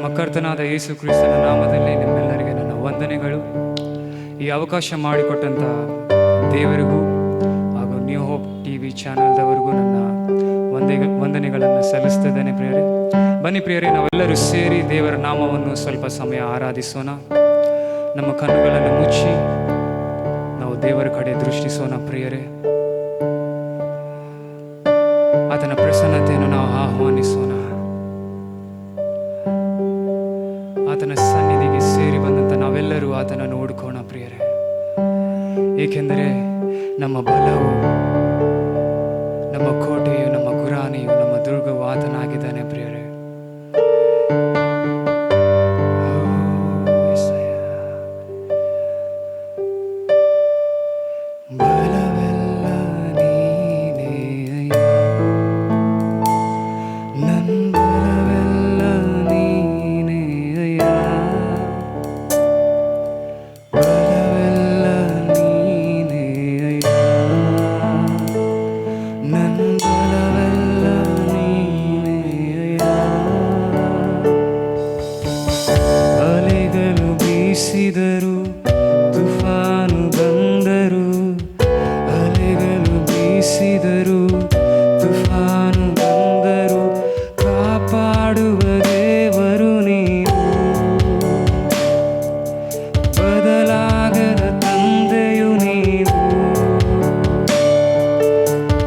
ನಮ್ಮ ಕರ್ತನಾದ ಯೇಸು ಕ್ರಿಸ್ತನ ನಾಮದಲ್ಲಿ ನಿಮ್ಮೆಲ್ಲರಿಗೆ ನನ್ನ ವಂದನೆಗಳು. ಈ ಅವಕಾಶ ಮಾಡಿಕೊಟ್ಟಂಥ ದೇವರಿಗೂ ಹಾಗೂ ನ್ಯೂ ಹೋಪ್ TV ಚಾನಲ್ದವರಿಗೂ ನನ್ನ ವಂದನೆಗಳನ್ನು ಸಲ್ಲಿಸ್ತಿದ್ದೇನೆ ಪ್ರಿಯರೇ. ಬನ್ನಿ ಪ್ರಿಯರೇ, ನಾವೆಲ್ಲರೂ ಸೇರಿ ದೇವರ ನಾಮವನ್ನು ಸ್ವಲ್ಪ ಸಮಯ ಆರಾಧಿಸೋಣ. ನಮ್ಮ ಕಣ್ಣುಗಳನ್ನು ಮುಚ್ಚಿ ನಾವು ದೇವರ ಕಡೆ ದೃಷ್ಟಿಸೋಣ ಪ್ರಿಯರೇ. ಆತನ ಪ್ರಸನ್ನತೆಯನ್ನು ನಾವು ಆಹ್ವಾನಿಸೋಣ. ಆತನ ಸನ್ನಿಧಿಗೆ ಸೇರಿ ಬಂದಂತ ನಾವೆಲ್ಲರೂ ಆತನನ್ನು ಹುಡುಕೋಣ ಪ್ರಿಯರೇ. ಏಕೆಂದರೆ ನಮ್ಮ ಬಲವು, ನಮ್ಮ ಕೋಟೆಯು, ನಮ್ಮ ಗುರಾಣಿಯು, ನಮ್ಮ ದುರ್ಗವು ಆತನಾಗಿದ್ದಾನೆ ಪ್ರಿಯರೇ. ಬಲವೆಲ್ಲ ನೀನೇ ಅಯ್ಯ, ನನ್ನ ಬಲವೆಲ್ಲ ನೀನೇ ಅಯ್ಯ, ಬಲವೆಲ್ಲ ನೀನೇ ಅಯ್ಯ, ನನ್ನ ಬಲವೆಲ್ಲ ನೀನೇ ಅಯ್ಯ. ಅಲೆಗಳು ಬೀಸಿದರು, ತುಫಾನು ಬಂದರು, ಅಲೆಗಳು ಬೀಸಿದರು, ತುಫಾನು ಬಂದರು, ಕಾಪಾಡುವ ದೇವರು ನೀನು, ಬದಲಾಗದ ತಂದೆಯು ನೀವು,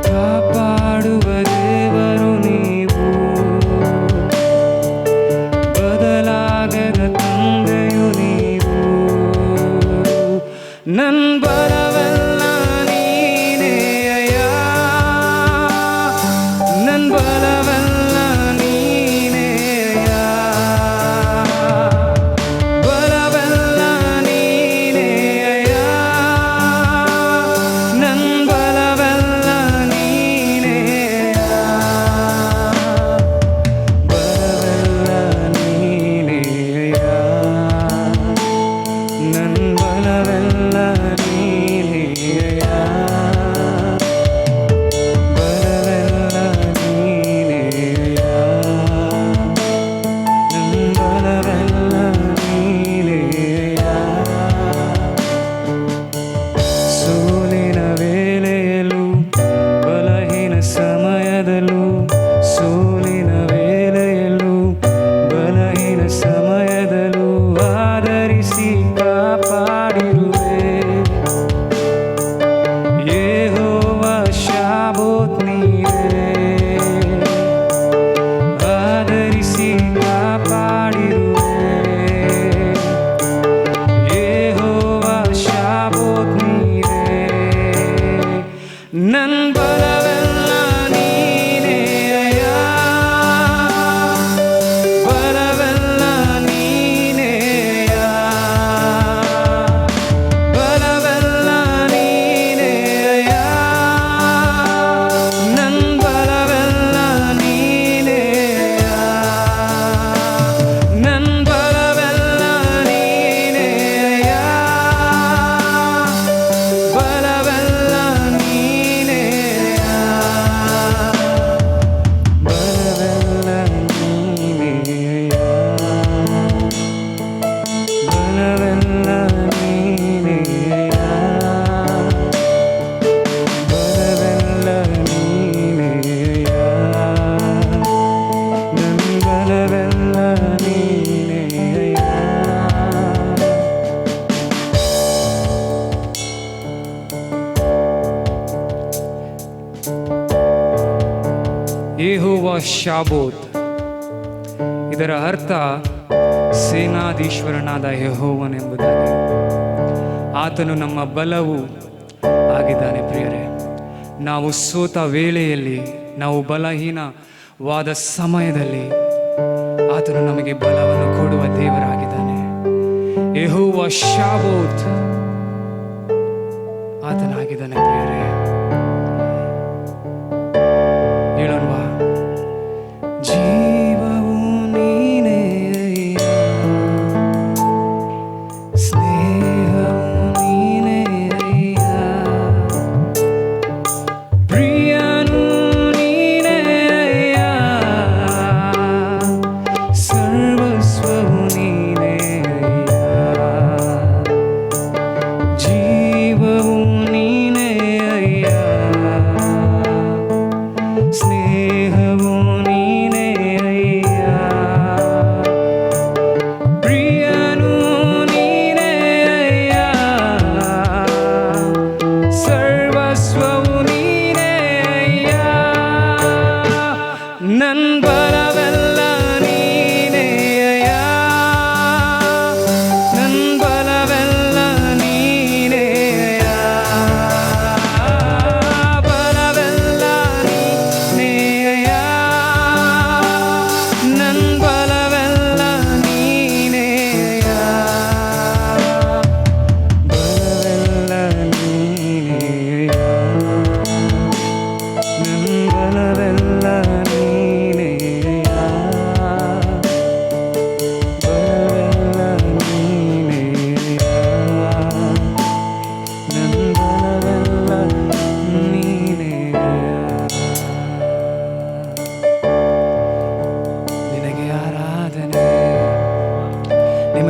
ಕಾಪಾಡುವ ದೇವರು ನೀವು, ಬದಲಾಗದ ತಂದೆಯು ನೀವು. ನನ್ನ ಬಲವೆಲ್ಲ ನೀನೇ ಅಯ್ಯ, ನನ್ನ ಬಲವೆಲ್ಲ ನೀನೇ ಅಯ್ಯ, ಬಲವೆಲ್ಲ ನೀನೇ ಅಯ್ಯ, ನನ್ನ ಬಲವೆಲ್ಲ ನೀನೇ ಅಯ್ಯ, ಬಲವೆಲ್ಲ ನೀನೇ ಅಯ್ಯ, ನನ್ನ ಬಲವೆಲ್ಲ ನೀನೇ ಅಯ್ಯ, ಬಲವೆಲ್ಲ ನೀನೇ ಅಯ್ಯ, ನನ್ನ ಬಲವೆಲ್ಲ ನೀನೇ ಅಯ್ಯ. ಸೋಲಿನ ವೇಳೆಯಲ್ಲೂ ಬಲಹೀನ ಸಮಯದಲ್ಲೂ, ಸೋಲಿನ ವೇಳೆಯಲ್ಲೂ ಬಲಹೀನ ಸಮಯದಲ್ಲೂ ಆದರಿಸಿ ಕಾಪಾಡಿರುವೆ. ಯೆಹೋವ ಶಾಬೋತ್ ನೀನೇ, ಆದರಿಸಿ ಕಾಪಾಡಿರುವೆ. ಯೆಹೋವ ಶಾಬೋತ್ ನೀನೇ, ನನ್ನ ಬಲವೆಲ್ಲ ನೀನೇ ಅಯ್ಯ, ಬಲವೆಲ್ಲ ನೀನೇ ಅಯ್ಯ, ಬಲವೆಲ್ಲ ನೀನೇ ಅಯ್ಯ, ನನ್ನ ಬಲವೆಲ್ಲ ನೀನೇ ಅಯ್ಯ, ನನ್ನ ಬಲವೆಲ್ಲ ನೀನೇ ಅಯ್ಯ, ಬಲವೆಲ್ಲ ನೀನೇ ಅಯ್ಯ, ಬಲವೆಲ್ಲ ನೀನೇ ಅಯ್ಯ, ಬಲವೆಲ್ಲ ನೀನೇ ಅಯ್ಯ, ಬಲವೆಲ್ಲ ನೀನೇ ಅಯ್ಯ, ನನ್ನ ಬಲವೆಲ್ಲ ನೀನೇ ಅಯ್ಯ. ಯೆಹೋವ ಶಾಬೋತ್, ಇದರ ಅರ್ಥ ಸೇನಾಧೀಶ್ವರನಾದ ಯೆಹೋವನೆಂಬುದಾಗಿ. ಆತನು ನಮ್ಮ ಬಲವು ಆಗಿದ್ದಾನೆ ಪ್ರಿಯರೇ. ನಾವು ಸೋತ ವೇಳೆಯಲ್ಲಿ, ನಾವು ಬಲಹೀನವಾದ ಸಮಯದಲ್ಲಿ ಆತನು ನಮಗೆ ಬಲವನ್ನು ಕೊಡುವ ದೇವರಾಗಿದ್ದಾನೆ. ಯೆಹೋವ ಶಾಬೋತ್ ಆತನಾಗಿದ್ದಾನೆ ಪ್ರಿಯರೇ. ಹೇಳೋಣವಾ? ಜೀವವು ನೀನೇ ಅಯ್ಯ, ಸ್ನೇಹವು ನೀನೇ ಅಯ್ಯ, ಪ್ರಿಯನು ನೀನೇ ಅಯ್ಯ, ಸರ್ವಸ್ವ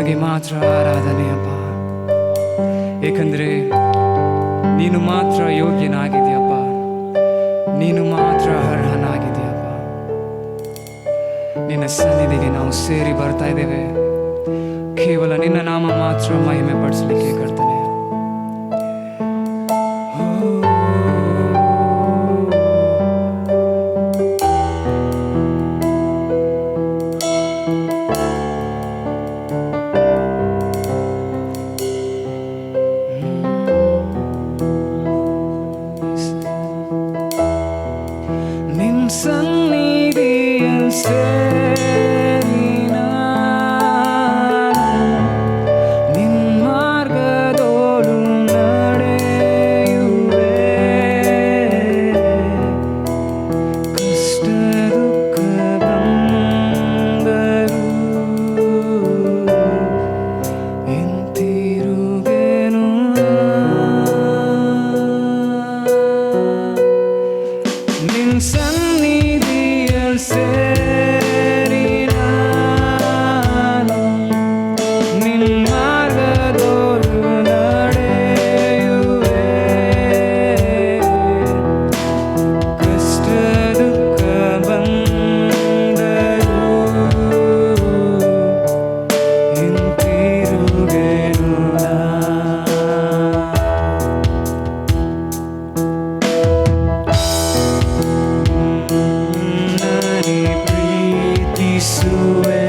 ನಿನಗೆ ಮಾತ್ರ ಆರಾಧನೆ ಅಪ್ಪ, ಏಕೆಂದರೆ ನೀನು ಮಾತ್ರ ಯೋಗ್ಯನಾಗಿದೆಯಪ್ಪ, ನೀನು ಮಾತ್ರ ಅರ್ಹನಾಗಿದೆಯಪ್ಪ. ನಿನ್ನ ಸನ್ನಿಧಿಗೆ ನಾವು ಸೇರಿ ಬರ್ತಾ ಇದ್ದೇವೆ, ಕೇವಲ ನಿನ್ನ ನಾಮ ಮಾತ್ರ ಮಹಿಮೆ ಪಡಿಸಲಿಕ್ಕೆ ಕರ್ತನೆ. ನಿನ್ ಸನ್ನಿಧಿಯಲ್ಲಿ ಸೇರಿ ನಿನ್ ಮಾರ್ಗದೋಳು ನಡೆಯುವೆ. ಕಷ್ಟ ದುಃಖ ಬಂದರು ಹಿಂತಿರುಗೆನು. ನಿನ್ ಸನ್ನಿಧಿಯಲ್ಲಿ ಸೇರಿ ನಾನು ನಿನ್ ಮಾರ್ಗದೋಳು ನಡೆಯುವೆ. ಕಷ್ಟ ದುಃಖ ಬಂದರು ಹಿಂತಿರುಗೆನು. ಪ್ರೀತಿಸುವೆ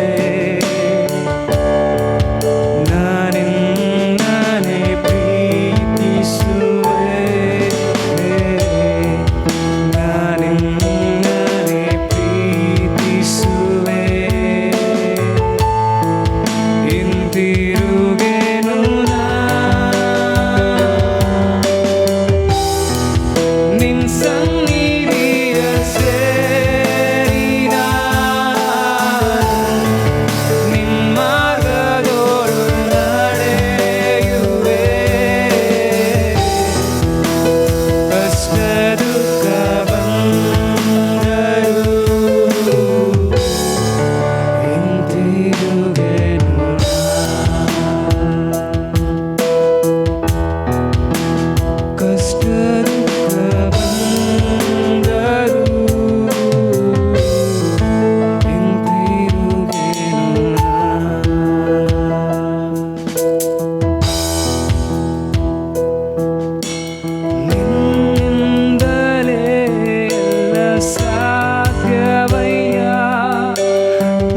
ನಾನಿನ್ನನೆ ಪ್ರೀತಿಸುವೆ, ನಾನಿನ್ನನೆ ಪ್ರೀತಿಸುವೆ. ಹಿಂತಿರುಗೆನು ನಿನ್ ಸನ್ನಿಧಿಯಲ್ಲಿ ಸೇರಿ ನಿನ್ ಮಾರ್ಗದೋಳು ನಡೆಯುವೆ. ಕಷ್ಟ ದುಃಖ ಬಂದರು ಹಿಂತಿರುಗೆನು. ಕಷ್ಟ ದುಃಖ ಬಂದರು ಹಿಂತಿರುಗೆನು. ನಿನ್ನಿಂದಲೇ ಎಲ್ಲ ಸಾಧ್ಯವಯ್ಯ,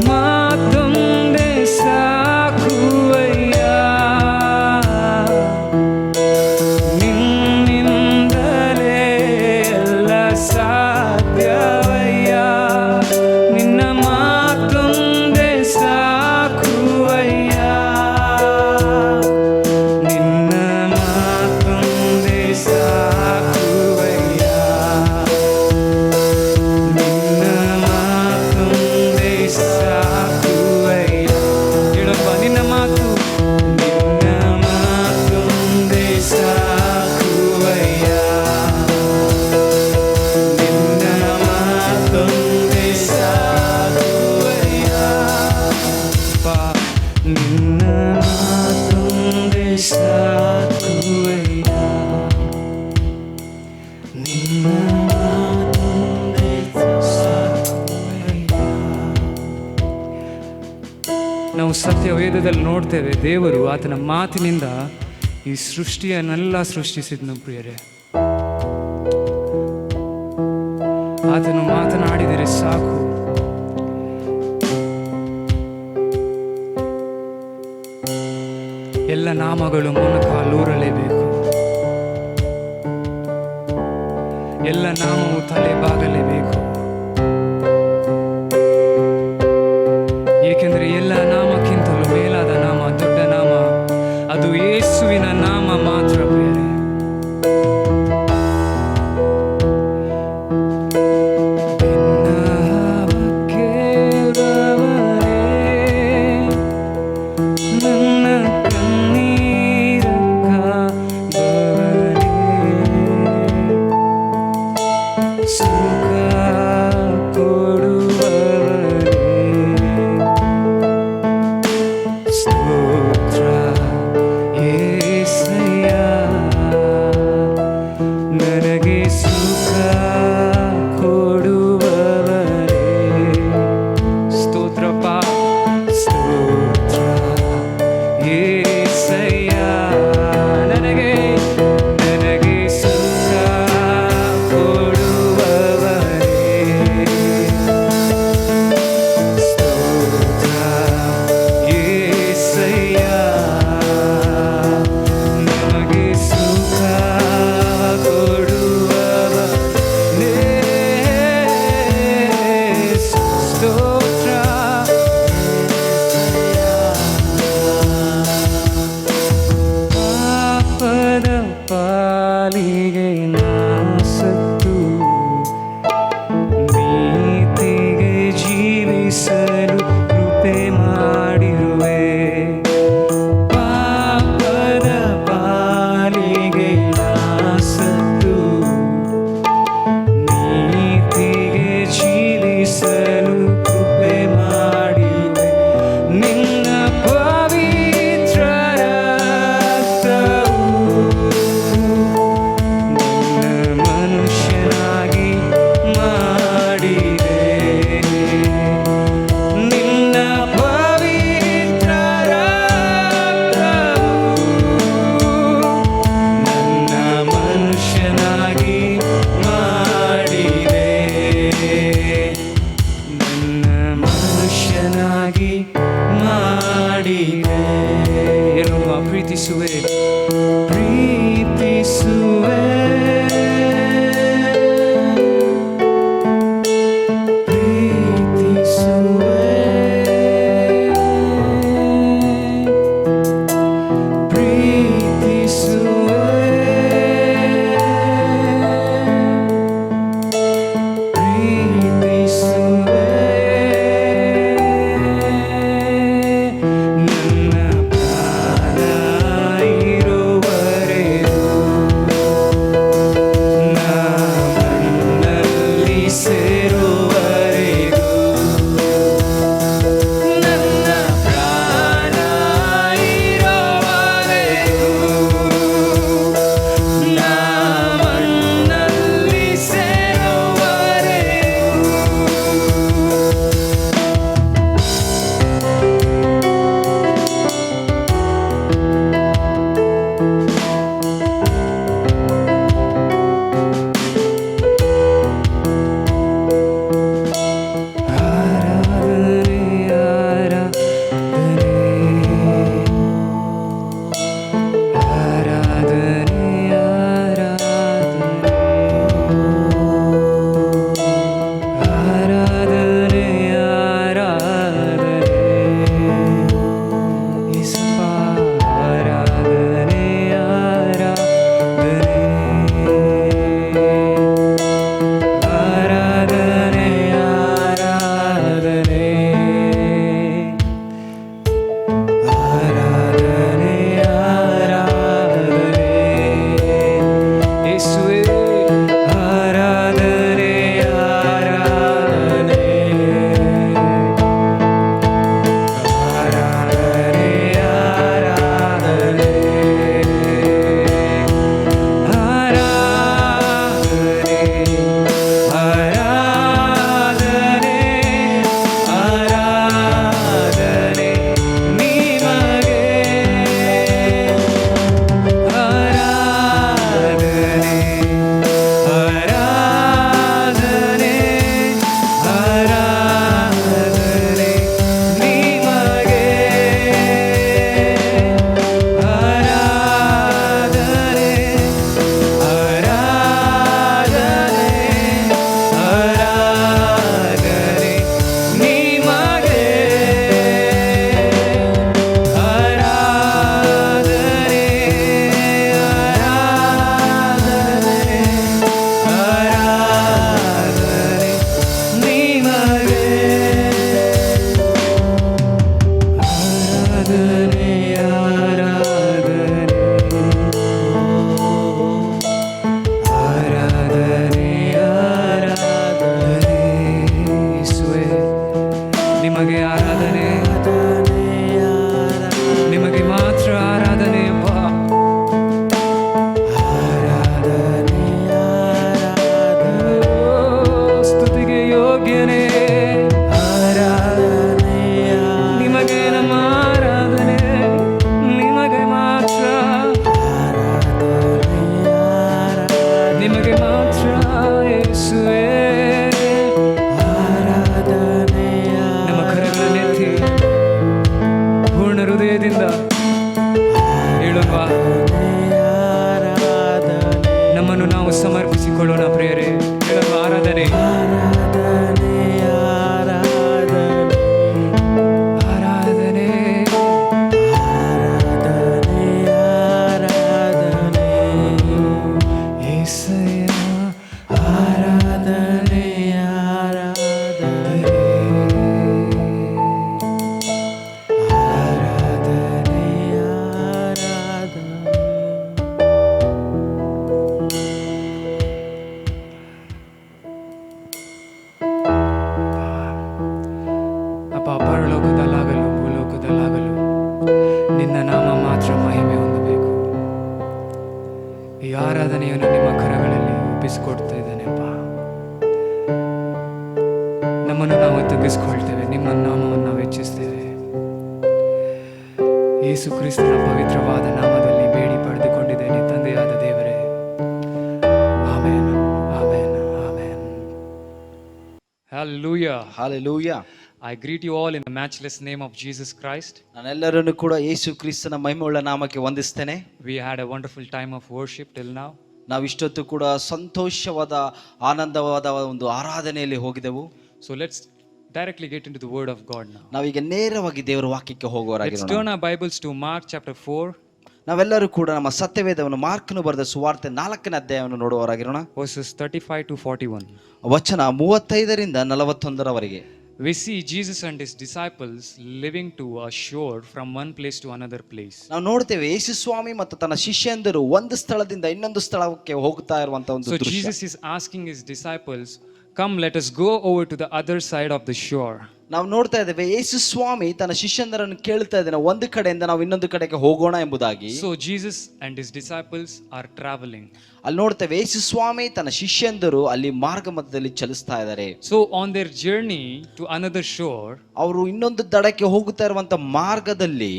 ಮಾತೊಂದೇ ಸಾಕುವಯ್ಯ. ನಿನ್ನಿಂದಲೇ ಎಲ್ಲ ಸಾಧ್ಯವಯ್ಯ, ನಿನ್ನ ಮಾತೊಂದೇ ಸಾಕುವಯ್ಯ. ನಿನ್ನ ಮಾತೊಂದೇ ಸಾಕುವಯ್ಯ, ನಿನ್ನ ಮಾತೊಂದೇ ಸಾಕುವಯ್ಯ. ಹೇಳಪ್ಪ ನಿನ್ನ ಮಾತು, ನಿನ್ನ ಮಾತೊಂದೇ ಸಾಕುವಯ್ಯ, ನಿನ್ನ ಮಾತೊಂದೇ ಸಾಕುವಯ್ಯ. ಅಪ್ಪ ನಿನ್ನ ಮಾತೊಂದೇ ಸಾಕುವಯ್ಯ, ನಿನ್ನ ಮಾತೊಂದೇ ಸಾಕುವಯ್ಯ. ನಾವು ಸತ್ಯವೇದದಲ್ಲಿ ನೋಡ್ತೇವೆ, ದೇವರು ಆತನ ಮಾತಿನಿಂದ ಈ ಸೃಷ್ಟಿಯನ್ನೆಲ್ಲ ಸೃಷ್ಟಿಸಿದ್ನು ಪ್ರಿಯರೇ. ಆತನು ಮಾತನಾಡಿದರೆ ಸಾಕು, ಎಲ್ಲ ನಾಮಗಳು ಮೊಣಕಾಲೂರಲೇಬೇಕು, ಎಲ್ಲ ನಾಮವು ತಲೆ ಬಾಗಲೇಬೇಕು. ಏಕೆಂದರೆ ಎಲ್ಲ ನಾಮಕ್ಕಿಂತಲೂ ಮೇಲಾದ ನಾಮ, ದೊಡ್ಡ ನಾಮ, ಅದು ಯೇಸುವಿನ ನಾಮ ಮಾತ್ರ ಪ್ರಿಯರೇ. ನನ್ನ ಕಣ್ಣೀರ ಕಾಬವರೇ, ಸುಖ ಯೇಸುವೆ ಪ್ರೀತಿಸುವೆ ಸಮರ್ಪಿಸಿಕೊಳ್ಳೋಣ ಪ್ರಿಯರೇ. ಆರಾಧನೆ ಪರಲೋಕದಲ್ಲಾಗಲು ಭೂಲೋಕದಲ್ಲಾಗಲು ನಿನ್ನ ನಾಮ ಮಾತ್ರ ಮಹಿಮೆ ಹೊಂದಬೇಕು. ಈ ಆರಾಧನೆಯನ್ನು ನಿಮ್ಮ ಕರಗಳಲ್ಲಿ ಒಪ್ಪಿಸಿಕೊಡ್ತಾ ಇದ್ದಾನೆಪ್ಪ. ನಮ್ಮನ್ನು ನಾವು ತಗ್ಗಿಸ್ಕೊಳ್ತೇವೆ, ನಿಮ್ಮ ನಾಮವನ್ನು ನಾವು ಹೆಚ್ಚಿಸ್ತೇವೆ. ಯೇಸು ಕ್ರಿಸ್ತನ ಪವಿತ್ರವಾದ ನಾಮದಲ್ಲಿ ಬೇಡಿ ಪಡೆದುಕೊಂಡಿದ್ದೇನೆ ತಂದೆಯಾದ ದೇವರೇ. Amen, amen, amen. Hallelujah, Hallelujah. I greet you all in the matchless name of Jesus Christ. ನಾನೆಲ್ಲರನ್ನು ಕೂಡ ಯೇಸು ಕ್ರಿಸ್ತನ ಮಹಿಮೆಯುಳ್ಳ ನಾಮಕ್ಕೆ ವಂದಿಸ್ತೇನೆ. We had a wonderful time of worship till now. ನಾವು ಇಷ್ಟೊತ್ತು ಕೂಡ ಸಂತೋಷವಾದ ಆನಂದವಾದ ಒಂದು ಆರಾಧನೆಯಲ್ಲಿ ಹೋಗಿದೆವು. So let's directly get into the word of God now. ನಾವೀಗ ನೇರವಾಗಿ ದೇವರ ವಾಕ್ಯಕ್ಕೆ Let's ಹೋಗುವವರಾಗಿರೋಣ. turn our Bibles to Mark chapter 4, ನಾವೆಲ್ಲರೂ ಕೂಡ ನಮ್ಮ ಸತ್ಯವೇದವನ್ನು ಮಾರ್ಕನು ಬರೆದ ಸುವಾರ್ತೆ 4ನೇ ಅಧ್ಯಾಯವನ್ನು ನೋಡುವವರಾಗಿರೋಣ. verses 35 to 41. ವಚನ 35ರಿಂದ 41ರವರೆಗೆ. We see Jesus and his disciples living to a shore from one place to another place. ನಾವು ನೋಡ್ತೇವೆ ಯೇಸು ಸ್ವಾಮಿ ಮತ್ತು ತನ್ನ ಶಿಷ್ಯಂದರು ಒಂದು ಸ್ಥಳದಿಂದ ಇನ್ನೊಂದು ಸ್ಥಳಕ್ಕೆ ಹೋಗ್ತಾ ಇರುವಂತ ಒಂದು So ದೃಶ್ಯ. Jesus is asking his disciples, "Come, let us go over to the other side of the shore." ನಾವು ನೋಡ್ತಾ ಇದ್ದೇವೆ ಯೇಸು ಸ್ವಾಮಿ ತನ್ನ ಶಿಷ್ಯಂದರನ್ನು ಕೇಳ್ತಾ ಇದ್ದಾನೆ ಒಂದು ಕಡೆಯಿಂದ ನಾವು ಇನ್ನೊಂದು ಕಡೆಗೆ ಹೋಗೋಣ ಎಂಬುದಾಗಿ. So Jesus and his disciples are traveling. ಅಲ್ಲಿ ನೋಡ್ತೇವೆ ಯೇಸು ಸ್ವಾಮಿ ತನ್ನ ಶಿಷ್ಯಂದರು ಅಲ್ಲಿ ಮಾರ್ಗ ಮಧ್ಯದಲ್ಲಿ ಚಲಿಸ್ತಾ ಇದ್ದಾರೆ. So on their journey to another shore, ಅವರು ಇನ್ನೊಂದು ದಡಕ್ಕೆ ಹೋಗುತ್ತಾ ಇರುವಂತ ಮಾರ್ಗದಲ್ಲಿ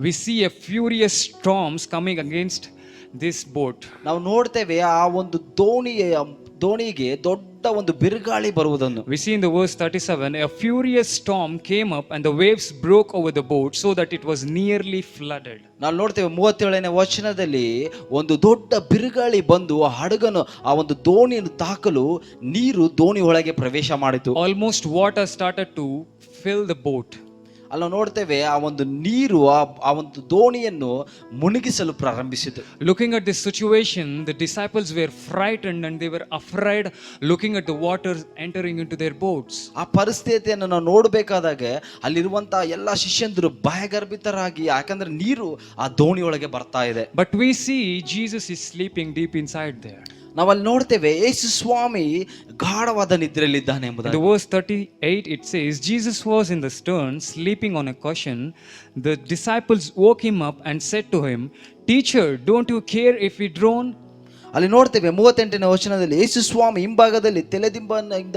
we see a furious storms coming against this boat. ನಾವು ನೋಡ್ತೇವೆ ಆ ಒಂದು ದೋಣಿಗೆ ದೊಡ್ಡ ಒಂದು ಬಿರುಗಾಳಿ ಬರುವುದನ್ನು. We see in the verse 37, a furious storm came up and the waves broke over the boat so that it was nearly flooded. ನಾವು ನೋಡ್ತೇವೆ 37ನೇ ವಚನದಲ್ಲಿ ಒಂದು ದೊಡ್ಡ ಬಿರುಗಾಳಿ ಬಂದು ಆ ಹಡಗನ್ನು ಆ ಒಂದು ದೋಣಿಯನ್ನು ತಾಕಲು ನೀರು ದೋಣಿ ಒಳಗೆ ಪ್ರವೇಶ ಮಾಡಿತು. Almost water started to fill the boat. ಅಲ್ಲಿ ನೋಡ್ತೇವೆ ಆ ಒಂದು ನೀರು ಆ ಒಂದು ದೋಣಿಯನ್ನು ಮುಳುಗಿಸಲು ಪ್ರಾರಂಭಿಸಿತು. Looking at this situation, the disciples were frightened and they were afraid looking at the water entering into their boats. ಆ ಪರಿಸ್ಥಿತಿಯನ್ನು ನಾವು ನೋಡಬೇಕಾದಾಗ ಅಲ್ಲಿರುವಂತಹ ಎಲ್ಲ ಶಿಷ್ಯಂದರು ಭಯಗರ್ಭಿತರಾಗಿ, ಯಾಕಂದ್ರೆ ನೀರು ಆ ದೋಣಿಯೊಳಗೆ ಬರ್ತಾ ಇದೆ. But we see Jesus is sleeping deep inside there. ನಾವಲ್ಲಿ ನೋಡ್ತೇವೆ ಯೇಸು ಸ್ವಾಮಿ ಗಾಢವಾದ ನಿದ್ರೆಯಲ್ಲಿದ್ದಾನೆ In ಎಂಬುದಾಗಿ. the verse 38 it says, Jesus was in the stern sleeping on a cushion. The disciples woke him up and said to him, "Teacher, don't you care if we drown?" ಅಲ್ಲಿ ನೋಡ್ತೇವೆ 38ನೇ ವಚನದಲ್ಲಿ ಯೇಸು ಸ್ವಾಮಿ ಹಿಂಭಾಗದಲ್ಲಿ ತಲೆದಿಂಬಿನಿಂದ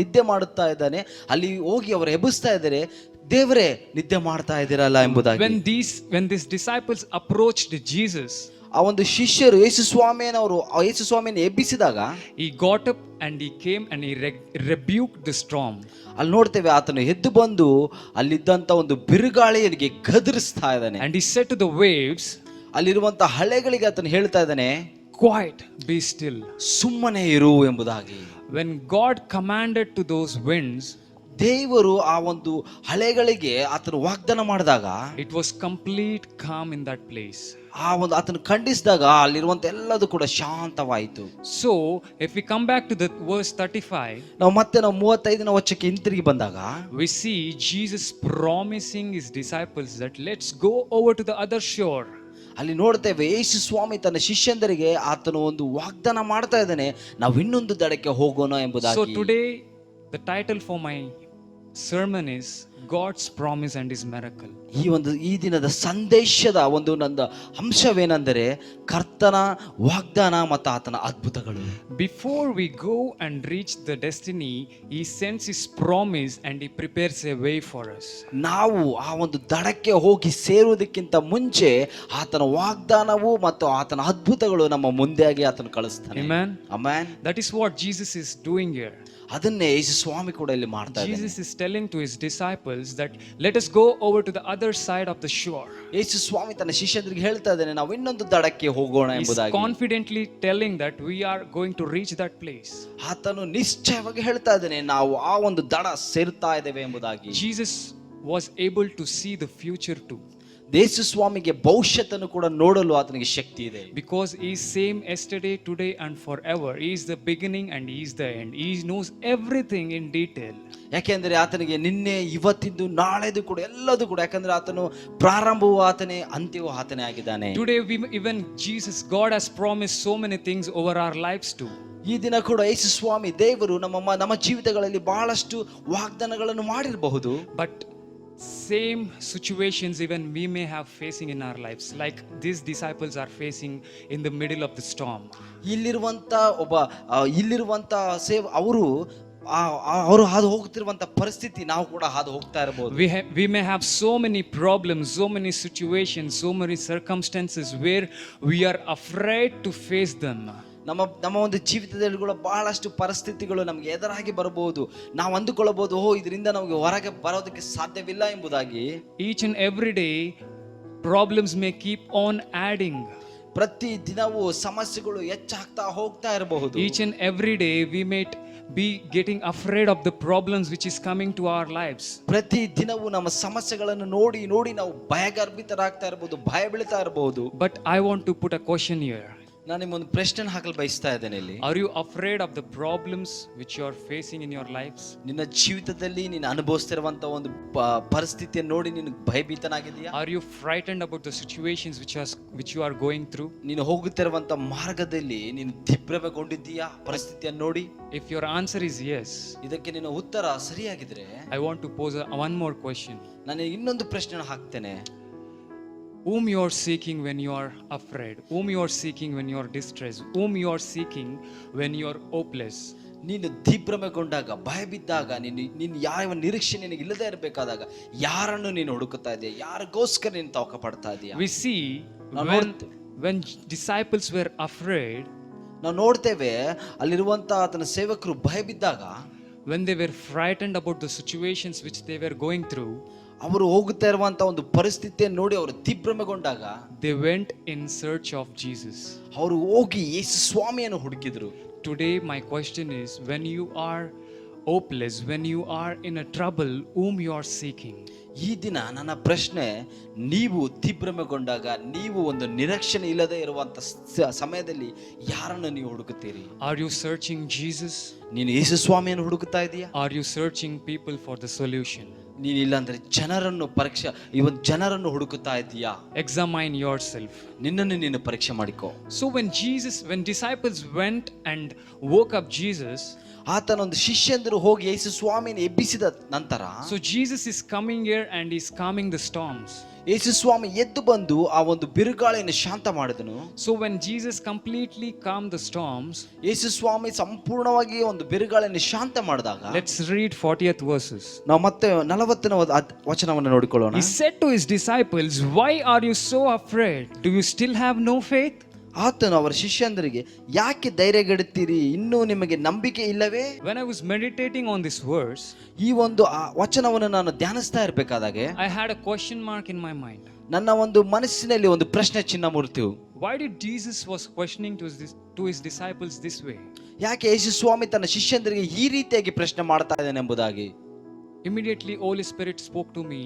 ನಿದ್ದೆ ಮಾಡುತ್ತಾ ಇದ್ದಾನೆ. ಅಲ್ಲಿ ಹೋಗಿ ಅವರು ಎಬ್ಬಿಸ್ತಾ ಇದ್ದಾರೆ, ದೇವರೇ ನಿದ್ದೆ ಮಾಡ್ತಾ ಇದ್ದೀರಲ್ಲ ಎಂಬುದಾಗಿ. When these disciples approached Jesus, ಆ ಒಂದು ಶಿಷ್ಯರು ಯೇಸು ಸ್ವಾಮಿಯನ್ನು ಎಬ್ಬಿಸಿದಾಗ he got up and he came and he rebuked the storm. ಅಲ್ಲಿ ನೋಡ್ತೇವೆ ಆತನು ಎದ್ದು ಬಂದು ಅಲ್ಲಿದ್ದಂತ ಒಂದು ಬಿರುಗಾಳಿಯನಿಗೆ ಗದರಿಸ್ತಾ ಇದ್ದಾನೆ. And he said to the waves, ಅಲ್ಲಿರುವಂತ ಹಳೆಗಳಿಗೆ ಆತನು ಹೇಳ್ತಾ ಇದ್ದಾನೆ, "Quiet, be still." ಸುಮ್ಮನೆ ಇರು ಎಂಬುದಾಗಿ. When God commanded to those winds, ದೇವರು ಆ ಒಂದು ಹಳೆಗಳಿಗೆ ಆತನು ವಾಗ್ದಾನ ಮಾಡಿದಾಗ it was complete calm in that place. ಆ ಒಂದು ಆತನು ಖಂಡಿಸಿದಾಗ ಅಲ್ಲಿರುವಂತ ಎಲ್ಲದೂ ಕೂಡ ಶಾಂತವಾಯಿತು. So if we come back to the verse 35, ನಾವು 35ನೇ ವಚನಕ್ಕೆ ಹಿಂತಿರುಗಿ ಬಂದಾಗ we see Jesus promising his disciples that let's go over to the other shore. ಅಲ್ಲಿ ನೋಡ್ತೇವೆ ಯೇಸು ಸ್ವಾಮಿ ತನ್ನ ಶಿಷ್ಯಂದರಿಗೆ ಆತನು ಒಂದು ವಾಗ್ದಾನ ಮಾಡ್ತಾ ಇದ್ದಾನೆ, ನಾವು ಇನ್ನೊಂದು ದಡಕ್ಕೆ ಹೋಗೋಣ So ಎಂಬುದಾಗಿ. today the title for my sermon is God's promise and his miracle. ಈ ದಿನದ ಸಂದೇಶದ ಒಂದು ನನ್ನ ಅಂಶವೇನೆಂದರೆ ಕರ್ತನ ವಾಗ್ದಾನ ಮತ್ತು ಆತನ ಅದ್ಭುತಗಳು. Before we go and reach the destiny, he sends his promise and he prepares a way for us. ನಾವು ಆ ಒಂದು ದಡಕ್ಕೆ ಹೋಗಿ ಸೇರುವುದಕ್ಕಿಂತ ಮುಂಚೆ ಆತನ ವಾಗ್ದಾನವು ಮತ್ತು ಆತನ ಅದ್ಭುತಗಳು ನಮ್ಮ ಮುಂದೆಯಾಗಿ ಆತನು ಕಳಿಸ್ತಾನೆ. Amen. Amen. That is what Jesus is doing here. ಅದನ್ನೇ ಯೇಸು ಸ್ವಾಮಿ ಕೂಡ ಇಲ್ಲಿ ಮಾಡ್ತಾ ಇದ್ದಾನೆ. Jesus is telling to his disciples that let us go over to the other side of the shore. ಯೇಸು ಸ್ವಾಮಿ ತನ್ನ ಶಿಷ್ಯರಿಗೆ ಹೇಳ್ತಾ ಇದ್ದಾನೆ, ನಾವು ಇನ್ನೊಂದು ದಡಕ್ಕೆ ಹೋಗೋಣ He is ಎಂಬುದಾಗಿ. confidently telling that we are going to reach that place. ಆತನು ನಿಶ್ಚಯವಾಗಿ ಹೇಳ್ತಾ ಇದ್ದಾನೆ, ನಾವು ಆ ಒಂದು ದಡ ಸೇರ್ತಾ ಇದ್ದೇವೆ ಎಂಬುದಾಗಿ. Jesus was able to see the future too. ಯೇಸು ಸ್ವಾಮಿಗೆ ಭವಿಷ್ಯತನ್ನು ಕೂಡ ನೋಡಲು ಆತನಿಗೆ ಶಕ್ತಿ ಇದೆ. Because he is same yesterday, today and forever. He is the beginning and he is the end. He knows everything in detail. ಯಾಕೆಂದ್ರೆ ಆತನಿಗೆ ನಿನ್ನೆ ಇವತ್ತಿಂದು ನಾಳೆದು ಕೂಡ ಎಲ್ಲದೂ ಕೂಡ, ಯಾಕಂದ್ರೆ ಆತನು ಪ್ರಾರಂಭವೂ ಆತನೇ ಅಂತ್ಯವೂ ಆತನೇ ಆಗಿದ್ದಾನೆ. Today God has promised so many things over our lives too. ಈ ದಿನ ಕೂಡ ಯೇಸು ಸ್ವಾಮಿ ದೇವರು ನಮ್ಮ ಜೀವಿತಗಳಲ್ಲಿ ಬಹಳಷ್ಟು ವಾಗ್ದಾನಗಳನ್ನು ಮಾಡಿರಬಹುದು. But same situations even we may have facing in our lives, like these disciples are facing in the middle of the storm. ಇಲ್ಲಿರುವಂತ ಅವರು ಹಾದು ಹೋಗ್ತಿರುವಂತ ಪರಿಸ್ಥಿತಿ ನಾವು ಕೂಡ ಹಾದು ಹೋಗ್ತಾ ಇರಬಹುದು. We may have so many problems, so many situations, so many circumstances where we are afraid to face them. ನಮ್ಮ ಒಂದು ಜೀವಿತದಲ್ಲಿ ಕೂಡ ಬಹಳಷ್ಟು ಪರಿಸ್ಥಿತಿಗಳು ನಮಗೆ ಎದುರಾಗಿ ಬರಬಹುದು. ನಾವು ಅಂದುಕೊಳ್ಳಬಹುದು, ಓ ಇದರಿಂದ ನಮಗೆ ಹೊರಗೆ ಬರೋದಕ್ಕೆ ಸಾಧ್ಯವಿಲ್ಲ ಎಂಬುದಾಗಿ. Each and every day, problems may keep on adding. ಪ್ರತಿ ದಿನವೂ ಸಮಸ್ಯೆಗಳು ಹೆಚ್ಚಾಗ್ತಾ ಹೋಗ್ತಾ ಇರಬಹುದು. Each and every day, we may be getting afraid of the problems which is coming to our lives. ಪ್ರತಿ ದಿನವೂ ನಮ್ಮ ಸಮಸ್ಯೆಗಳನ್ನು ನೋಡಿ ನೋಡಿ ನಾವು ಭಯಗರ್ಭಿತರಾಗ್ತಾ ಇರಬಹುದು, ಭಯ ಬೀಳ್ತಾ ಇರಬಹುದು. But I want to put a question here. ನಾನು ನಿಮ್ಮೊಂದು ಪ್ರಶ್ನೆ ಹಾಕಲು ಬಯಸ್ತಾ ಇದ್ದೇನೆ ಇಲ್ಲಿ. Are you afraid of the problems which you are facing in your lives? ನಿನ್ನ ಜೀವಿತದಲ್ಲಿ ನೀನು ಅನುಭವಿಸ್ತಿರುವಂತ ಒಂದು ಪರಿಸ್ಥಿತಿಯನ್ನು ನೋಡಿ ನೀನು ಭಯಭೀತನಾಗಿದೆಯಾ? Are you frightened about the situations which you are going through? ನೀನು ಹೋಗುತ್ತಿರುವಂತ ಮಾರ್ಗದಲ್ಲಿ ನೀನು ದಿಗ್ಭ್ರಮೆಗೊಂಡಿದ್ದೀಯಾ ಪರಿಸ್ಥಿತಿಯನ್ನು ನೋಡಿ? If your answer is yes, ಇದಕ್ಕೆ ನಿನ್ನ ಉತ್ತರ ಸರಿಯಾಗಿದ್ರೆ I want to pose one more question. ನಾನು ಇನ್ನೊಂದು ಪ್ರಶ್ನೆ ಹಾಕ್ತೇನೆ. Whom you are seeking when you are afraid? Whom you are seeking when you are distressed? Whom you are seeking when you are hopeless? ನೀನು ದಿಗ್ಭ್ರಮೆಗೊಂಡಾಗ, ಭಯ ಬಿದ್ದಾಗ, ನೀನು ಯಾವ ನಿರೀಕ್ಷೆ ನಿನಗೆ ಇಲ್ಲದೆ ಇರಬೇಕಾದಾಗ ಯಾರನ್ನು ನೀನು ಹುಡುಕುತ್ತಾ ಇದೆಯಾ? ಯಾರಿಗೋಸ್ಕರ ನೀನು ತವಕ ಪಡ್ತಾ ಇದೆಯಾ? We see when disciples were afraid, ನಾವು ನೋಡ್ತೇವೆ ಅಲ್ಲಿರುವಂತ ಆತನ ಸೇವಕರು ಭಯ ಬಿದ್ದಾಗ, when they were frightened about the situations which they were going through, ಅವರು ಹೋಗುತ್ತಾ ಇರುವಂತ ಒಂದು ಪರಿಸ್ಥಿತಿಯನ್ನು ನೋಡಿ ಅವರು ದಿಗ್ಭ್ರಮೆಗೊಂಡಾಗ, they went in search of Jesus. ಅವರು ಹೋಗಿ ಯೇಸು ಸ್ವಾಮಿಯನ್ನು ಹುಡುಕಿದ್ರು. Today my question is, when you are hopeless, when you are in a trouble, whom you are seeking? ಈ ದಿನ ನನ್ನ ಪ್ರಶ್ನೆ, ನೀವು ದಿಗ್ಭ್ರಮೆಗೊಂಡಾಗ, ನೀವು ಒಂದು ನಿರೀಕ್ಷಣೆ ಇಲ್ಲದೆ ಇರುವಂತ ಸಮಯದಲ್ಲಿ ಯಾರನ್ನು ನೀವು ಹುಡುಕುತ್ತೀರಿ? Are you searching Jesus? ನೀನು ಯೇಸು ಸ್ವಾಮಿಯನ್ನು ಹುಡುಕುತ್ತಾ ಇದೀಯಾ? Are you searching people for the solution? ನೀನು ಇಲ್ಲಾಂದ್ರೆ ಜನರನ್ನು ಹುಡುಕುತ್ತಾ ಇದೀಯಾ? Examine yourself. ನಿನ್ನನ್ನು ನೀನು ಪರೀಕ್ಷೆ ಮಾಡಿಕೋ. So when disciples went and woke up Jesus, ಆತನ ಒಂದು ಶಿಷ್ಯಂದರು ಹೋಗಿ ಯೇಸು ಸ್ವಾಮಿಯನ್ನು ಎಬ್ಬಿಸಿದ ನಂತರ, so Jesus is coming here and is calming the storms. ಯೇಸು ಸ್ವಾಮಿ ಎದ್ದು ಬಂದು ಆ ಒಂದು ಬಿರುಗಾಳಿಯನ್ನು ಶಾಂತ ಮಾಡಿದನು. So when Jesus completely calmed the storms, ಯೇಸು ಸ್ವಾಮಿ ಸಂಪೂರ್ಣವಾಗಿ ಒಂದು ಬಿರುಗಾಳಿಯನ್ನು ಶಾಂತ ಮಾಡಿದಾಗ, let's read 40th verses. ನಾವು ಮತ್ತೆ 40ನೇ ವಚನವನ್ನು ನೋಡಿಕೊಳ್ಳೋಣ. He said to his disciples, why are you so afraid? Do you still have no faith? ಆತನು ಅವರ ಶಿಷ್ಯಂದರಿಗೆ, ಯಾಕೆ ಧೈರ್ಯಗೆಡುತ್ತೀರಿ? ಇನ್ನೂ ನಿಮಗೆ ನಂಬಿಕೆ ಇಲ್ಲವೇ? When I was meditating on this verse, ಈ ಒಂದು ವಚನವನ್ನು ನಾನು ಧ್ಯಾನಿಸ್ತಾ ಇರಬೇಕಾದಾಗೆ I had a question mark in my mind. ನನ್ನ ಒಂದು ಮನಸ್ಸಿನಲ್ಲಿ ಒಂದು ಪ್ರಶ್ನೆ ಚಿಹ್ನ ಮೂರ್ತು. Why did Jesus was questioning to his disciples this way? ಯಾಕೆ ಯೇಸು ಸ್ವಾಮಿ ತನ್ನ ಶಿಷ್ಯಂದರಿಗೆ ಈ ರೀತಿಯಾಗಿ ಪ್ರಶ್ನೆ ಮಾಡ್ತಾ ಇದ್ದಾನೆ ಎಂಬುದಾಗಿ. Immediately Holy Spirit spoke to me,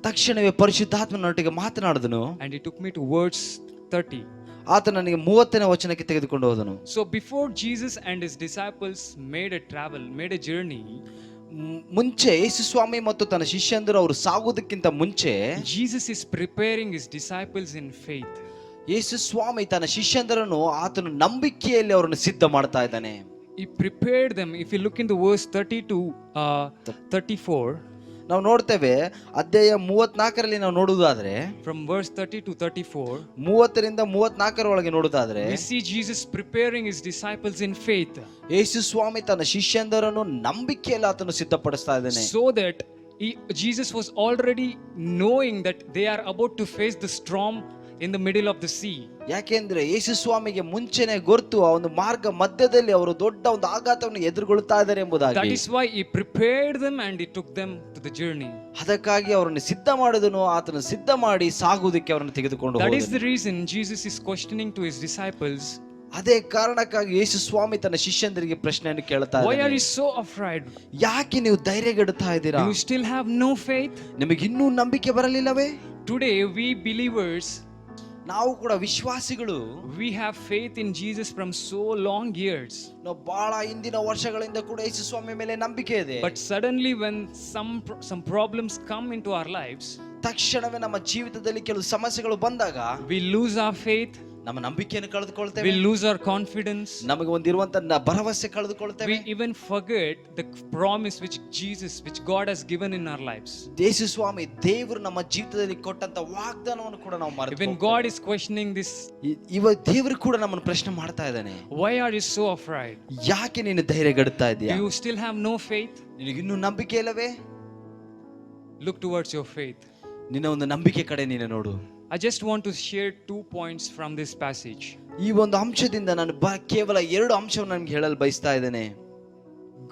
ತಕ್ಷಣವೇ ಪರಿಶುದ್ಧಾತ್ಮನೊಟ್ಟಿಗೆ ಮಾತನಾಡಿದನು. and he took me to verse 30. ಆತ ನನಗೆ 30ನೇ ವಚನಕ್ಕೆ ತೆಗೆದುಕೊಂಡು ಹೋದನು. So before Jesus and his disciples made a journey, ಮುಂಚೆ ಯೇಸು ಸ್ವಾಮಿ ಮತ್ತು ತನ್ನ ಶಿಷ್ಯಂದರು ಅವರು ಸಾಗುವುದಕ್ಕಿಂತ ಮುಂಚೆ Jesus is preparing his disciples in faith. ಯೇಸು ಸ್ವಾಮಿ ತನ್ನ ಶಿಷ್ಯಂದರನ್ನು ಆತನು ನಂಬಿಕೆಯಲ್ಲಿ ಅವರನ್ನು ಸಿದ್ಧ ಮಾಡ್ತಾ ಇದ್ದಾನೆ. He prepared them. If you look into verse 30 to 34, ನಾವು ನೋಡ್ತೇವೆ ಅಧ್ಯಾಯ 34ರಲ್ಲಿ ನಾವು ನೋಡುವುದಾದ್ರೆ, from verse 30 to 34, 30ರಿಂದ 34ರೊಳಗೆ ನೋಡುವುದಾದ್ರೆ, we see Jesus preparing his disciples in faith, ಯೇಸು ಸ್ವಾಮಿ ತನ್ನ ಶಿಷ್ಯಂದರನ್ನು ನಂಬಿಕೆಯಲ್ಲಿ ಆತನು ಸಿದ್ಧಪಡಿಸ್ತಾ ಇದ್ದಾನೆ. so that Jesus was already knowing that they are about to face the storm in the middle of the sea. ಯಾಕೆಂದ್ರೆ ಯೇಸು ಸ್ವಾಮಿಗೆ ಮುಂಚೆನೆ ಗೊತ್ತು ಆ ಒಂದು ಮಾರ್ಗ ಮಧ್ಯದಲ್ಲಿ ಅವರು ದೊಡ್ಡ ಒಂದು ಆಘಾತವನ್ನು ಎದುರುಗೊಳ್ಳುತ್ತಾ ಇದ್ದಾರೆ ಎಂಬುದಾಗಿ. That is why he prepared them and he took them to the journey. ಅದಕ್ಕಾಗಿ ಅವರನ್ನು ಸಿದ್ಧ ಮಾಡಿದನು, ಆತನು ಸಿದ್ಧ ಮಾಡಿ ಸಾಗುವುದಕ್ಕೆ ಅವರನ್ನು ತೆಗೆದುಕೊಂಡು That ಹೋದನು. is the reason Jesus is questioning to his disciples, ಅದೇ ಕಾರಣಕ್ಕಾಗಿ ಯೇಸು ಸ್ವಾಮಿ ತನ್ನ ಶಿಷ್ಯಂದರಿಗೆ ಪ್ರಶ್ನೆಯನ್ನು ಕೇಳ್ತಾ why are ಇದ್ದಾನೆ. you so afraid? ಯಾಕೆ ನೀವು ಧೈರ್ಯಗೆಡುತ್ತಾ ಇದ್ದೀರಾ? Do you still have no faith? ನಿಮಗೆ ಇನ್ನೂ ನಂಬಿಕೆ ಬರಲಿಲ್ಲವೇ? Today we believers, ನಾವು ಕೂಡ ವಿಶ್ವಾಸಿಗಳು, we have faith in Jesus from so long years. ನಾವು ಬಹಳ ಹಿಂದಿನ ವರ್ಷಗಳಿಂದ ಕೂಡ ಯೇಸು ಸ್ವಾಮಿ ಮೇಲೆ ನಂಬಿಕೆ ಇದೆ. But suddenly when some problems come into our lives, ತಕ್ಷಣವೇ ನಮ್ಮ ಜೀವಿತದಲ್ಲಿ ಕೆಲವು ಸಮಸ್ಯೆಗಳು ಬಂದಾಗ we lose our faith, ನಮ್ಮ ನಂಬಿಕೆಯನ್ನು ಕಳೆದುಕೊಳ್ತೇವೆ, we lose our confidence, ನಮಗೆ ಒಂದಿರುವಂತ ಭರವಸೆ ಕಳೆದುಕೊಳ್ತೇವೆ. we even forget the promise which God has given in our lives. ಯೇಸು ಸ್ವಾಮಿ ದೇವರು ನಮ್ಮ ಜೀವಿತದಲ್ಲಿ ಕೊಟ್ಟಂತ ವಾಗ್ದಾನವನ್ನು ಕೂಡ ನಾವು ಮರೆತು Even God is questioning this, ದೇವರು ಕೂಡ ನಮ್ಮನ್ನು ಪ್ರಶ್ನೆ ಮಾಡ್ತಾ ಇದ್ದಾನೆ, why are you so afraid? ಯಾಕೆ ನೀನು ಧೈರ್ಯಗೆಡುತ್ತಾ ಇದೀಯಾ? Do you still have no faith? ನಿನಗೆ ಇನ್ನೂ ನಂಬಿಕೆ ಇಲ್ಲವೇ? Look towards your faith. ನಿನ್ನ ಒಂದು ನಂಬಿಕೆ ಕಡೆ ನೀನು ನೋಡು. I just want to share 2 points from this passage. ಈ ಒಂದು ಅಂಶದಿಂದ ನಾನು ಕೇವಲ 2 ಅಂಶವನ್ನು ನಿಮ್ಗೆ ಹೇಳಲು ಬಯಸ್ತಾ ಇದ್ದೇನೆ.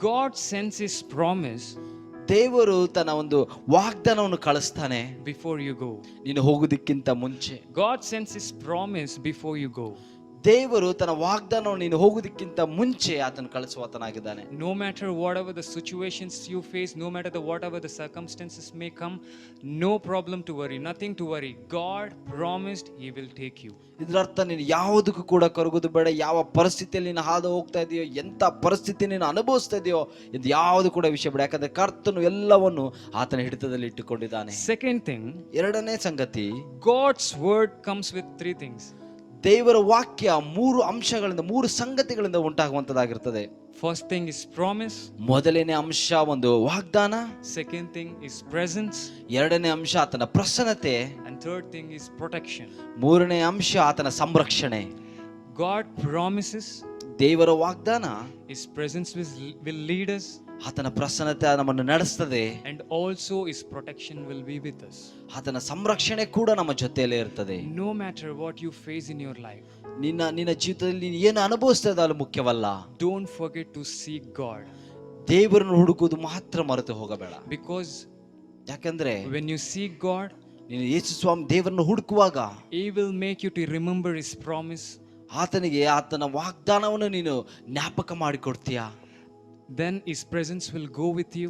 God sends his promise ದೇವರು ತನ್ನ ಒಂದು ವಾಗ್ದಾನವನ್ನು ಕಳಿಸ್ತಾನೆ before you go. ನೀನು ಹೋಗುವುದಕ್ಕಿಂತ ಮುಂಚೆ. God sends his promise before you go. ದೇವರು ತನ್ನ ವಾಗ್ದಾನವನ್ನು ನೀನು ಹೋಗುವುದಕ್ಕಿಂತ ಮುಂಚೆ ಆತನ ಕಳಿಸುವಾತನಾಗಿದ್ದಾನೆ. No matter whatever the situations you face, no matter whatever the circumstances may come, no problem to worry, nothing to worry. God promised he will take you. ಇದರ ಅರ್ಥ ನೀನು ಯಾವುದಕ್ಕೂ ಕೂಡ ಕರಗೋದು ಬೇಡ. ಯಾವ ಪರಿಸ್ಥಿತಿಯಲ್ಲಿ ನೀನು ಹಾದು ಹೋಗ್ತಾ ಇದೆಯೋ, ಎಂತ ಪರಿಸ್ಥಿತಿ ನೀನು ಅನುಭವಿಸ್ತಾ ಇದೆಯೋ, ಇದು ಯಾವುದು ಕೂಡ ವಿಷಯ ಬೇಡ. ಯಾಕಂದ್ರೆ ಕರ್ತನು ಎಲ್ಲವನ್ನು ಆತನ ಹಿಡಿತದಲ್ಲಿ ಇಟ್ಟುಕೊಂಡಿದ್ದಾನೆ. Second thing, ಎರಡನೇ ಸಂಗತಿ, God's word comes with 3 things. ದೇವರ ವಾಕ್ಯ 3 ಅಂಶಗಳಿಂದ 3 ಸಂಗತಿಗಳಿಂದ ಉಂಟಾಗುವಂತದ್ದಾಗಿರ್ತದೆ. First thing is promise. ಮೊದಲನೇ ಅಂಶ ಒಂದು ವಾಗ್ದಾನ. Second thing is presence. ಎರಡನೇ ಅಂಶ ಆತನ ಪ್ರಸನ್ನತೆ. And third thing is protection. ಮೂರನೇ ಅಂಶ ಆತನ ಸಂರಕ್ಷಣೆ. God promises. ದೇವರ ವಾಗ್ದಾನ, His presence will lead us. ಆತನ ಪ್ರಸನ್ನತೆ ನಮ್ಮನ್ನು ನಡೆಸ್ತದೆ. And also his protection will be with us. ಆತನ ಸಂರಕ್ಷಣೆ ಕೂಡ ನಮ್ಮ ಜೊತೆಯಲ್ಲೇ ಇರ್ತದೆ. No matter what you face in your life, ನಿನ್ನ ಜೀವಿತದಲ್ಲಿ ನೀನು ಏನು ಅನುಭವಿಸ್ತಾ ಇದ್ದಾலும் ಮುಖ್ಯವಲ್ಲ. don't forget to seek God. ದೇವರನ್ನು ಹುಡುಕುವುದು ಮಾತ್ರ ಮರೆತು ಹೋಗಬೇಡ. Because ಯಾಕಂದ್ರೆ when you seek God, ನೀನು ಯೇಸು ಸ್ವಾಮಿ ದೇವರನ್ನು ಹುಡುಕುವಾಗ he will make you to remember his promise. ಆತನಿಗೆ ಆತನ ವಾಗ್ದಾನವನ್ನು ನೀನು ಜ್ಞಾಪಕ ಮಾಡಿಕೊಡ್ತೀಯ. Then his presence will go with you.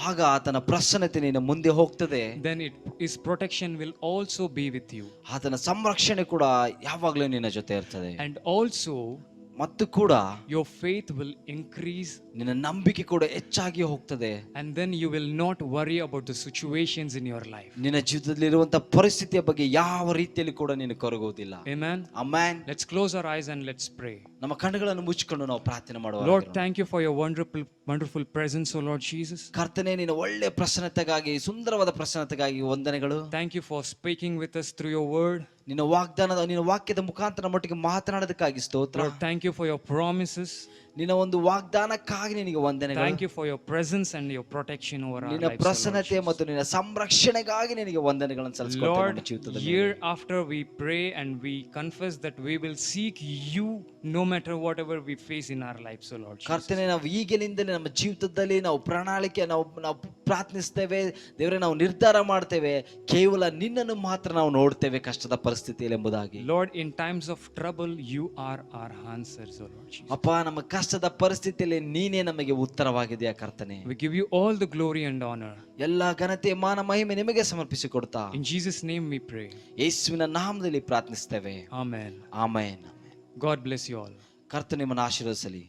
ಆಗ ಆತನ ಪ್ರಸನ್ನತೆ ನಿನ್ನ ಮುಂದೆ ಹೋಗ್ತದೆ. Then his protection will also be with you. ಆತನ ಸಂರಕ್ಷಣೆ ಕೂಡ ಯಾವಾಗಲೂ ನಿನ್ನ ಜೊತೆ ಇರ್ತದೆ. And also ಮತ್ತು ಕೂಡ your faith will increase. ನಿನ್ನ ನಂಬಿಕೆ ಕೂಡ ಹೆಚ್ಚಾಗಿ ಹೋಗ್ತದೆ. And then you will not worry about the situations in your life. ನಿನ್ನ ಜೀವಿತದಲ್ಲಿ ಇರುವಂತ ಪರಿಸ್ಥಿತಿಯ ಬಗ್ಗೆ ಯಾವ ರೀತಿಯಲ್ಲಿ ಕೂಡ ನೀನು ಕೊರಗುವುದಿಲ್ಲ. Amen. Amen. Let's close our eyes and let's pray. ನಮ್ಮ ಕಣ್ಣುಗಳನ್ನು ಮುಚ್ಚಿಕೊಂಡು ನಾವು ಪ್ರಾರ್ಥನೆ ಮಾಡುವ. Lord, thank you for your wonderful presence, O Lord Jesus. ಕರ್ತನೇ, ನಿನ್ನ ಒಳ್ಳೆ ಪ್ರಸನ್ನತೆಗಾಗಿ, ಸುಂದರವಾದ ಪ್ರಸನ್ನತೆಗಾಗಿ ವಂದನೆಗಳು. Thank you for speaking with us through your word. ನಿನ್ನ ವಾಕ್ಯದ ಮುಖಾಂತರ ಮಟ್ಟಿಗೆ ಮಾತನಾಡೋದಕ್ಕಾಗಿ ಸ್ತೋತ್ರ. Lord, thank you for your promises. ನಿನ್ನ ಒಂದು ವಾಗ್ದಾನಕ್ಕಾಗಿ ನಿನಗೆ ವಂದನೆಗಳು. Thank you for your presence and your protection over our ನಿನ್ನ lives, O Lord ಪ್ರಸನ್ನತೆ Jesus. ಮತ್ತು ನಿನ್ನ ಸಂರಕ್ಷಣೆಗಾಗಿ ನಿನಗೆ ವಂದನೆಗಳನ್ನು ಸಲ್ಲಿಸುತ್ತೇನೆ Lord, ನಮ್ಮ ಜೀವಿತದಲ್ಲಿ. year after we pray and we confess that we will seek you no matter whatever we face in our lives, O Lord Jesus. ಕರ್ತನೆ, ನಾವು ಈಗಿನಿಂದಲೇ ನಮ್ಮ ಜೀವಿತದಲ್ಲಿ ನಾವು ಪ್ರಣಾಳಿಕೆ ನಾವು ಪ್ರಾರ್ಥಿಸ್ತೇವೆ ದೇವರೇ, ನಾವು ನಿರ್ಧಾರ ಮಾಡ್ತೇವೆ, ಕೇವಲ ನಿನ್ನನ್ನು ಮಾತ್ರ ನಾವು ನೋಡ್ತೇವೆ ಕಷ್ಟದ ಪರಿಸ್ಥಿತಿಯಲ್ಲಿ ಎಂಬುದಾಗಿ. Lord, in times of trouble you are our answers, O Lord Jesus. ಅಪ್ಪ, ನಮ್ಮ ಕಷ್ಟದ ಪರಿಸ್ಥಿತಿಯಲ್ಲಿ ನೀನೇ ನಮಗೆ ಉತ್ತರವಾಗಿದೆಯಾ ಕರ್ತನೆ. We give you all the glory and honor. ಎಲ್ಲ ಘನತೆ ಮಾನ ಮಹಿಮೆ ನಿಮಗೆ ಸಮರ್ಪಿಸಿಕೊಡ್ತಾ In Jesus' name we pray. ಯೇಸುವಿನ ನಾಮದಲ್ಲಿ ಪ್ರಾರ್ಥಿಸ್ತೇವೆ. Amen. Amen. God bless you all. ಕರ್ತನೆ ನಿಮ್ಮನ್ನು ಆಶೀರ್ವದಿಸಲಿ.